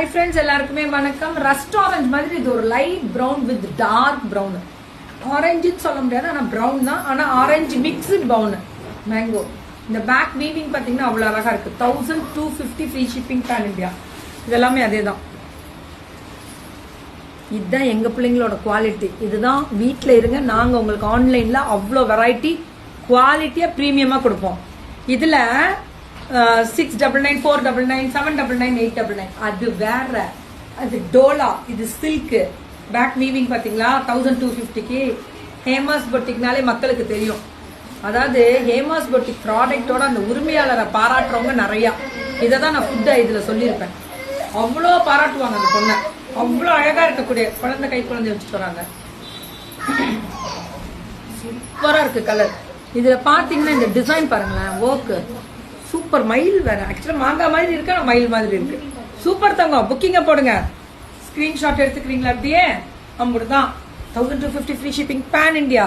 Hi friends, எல்லாருக்குமே வணக்கம். Rust orange மாதிரி இது ஒரு light brown with dark brown. ஆரஞ்சுன்னு சொல்ல முடியாது, ஆனால் ப்ரௌன் தான். ஆனால் ஆரஞ்சு மிக்ஸ்டு ப்ரௌன் மேங்கோ. இந்த பேக் வீவிங் பார்த்தீங்கன்னா அவ்வளோ அழகாக இருக்குது. 1250 ஃப்ரீ ஷிப்பிங் பேன் இந்தியா. இதெல்லாமே அதே தான். இதுதான் எங்கள் பிள்ளைங்களோட குவாலிட்டி. இதுதான் வீட்டில் இருங்க, நாங்கள் உங்களுக்கு ஆன்லைனில் அவ்வளோ வெரைட்டி குவாலிட்டியாக ப்ரீமியமாக கொடுப்போம். இதில் 699, 499, 799, 899 அது வேற. அது டோலா, இது சில்க் பேக் வீவிங் பாத்தீங்களா. 1250க்கு ஹேமாஸ் பொட்டிக்னாலே மக்களுக்கு தெரியும். அதாவது ஹேமாஸ் பொட்டிக் ப்ராடக்டோட அந்த உரிமையாளரை பாராட்டுறவங்க நிறைய. இதை தான் நான் ஃபுட்டா இதுல சொல்லியிருப்பேன். அவ்வளோ பாராட்டுவாங்க அந்த பொண்ணை. அவ்வளோ அழகா இருக்கக்கூடிய குழந்தை கை குழந்தை வச்சுட்டு வராங்க. சூப்பரா இருக்கு கலர். இதுல பாத்தீங்கன்னா இந்த டிசைன் பாருங்களேன், ஒர்க்கு சூப்பர். மயில் வேற. ஆக்சுவலா மாங்காய் மாதிரி இருக்கு, மயில் மாதிரி இருக்கு. சூப்பர் தங்கம். புக்கிங்க போடுங்க. ஸ்கிரீன்ஷாட் எடுத்துக்கிறீங்களா? அப்படியே அம்புடுதான். 1250 ஃப்ரீ ஷிப்பிங் பேன் இந்தியா.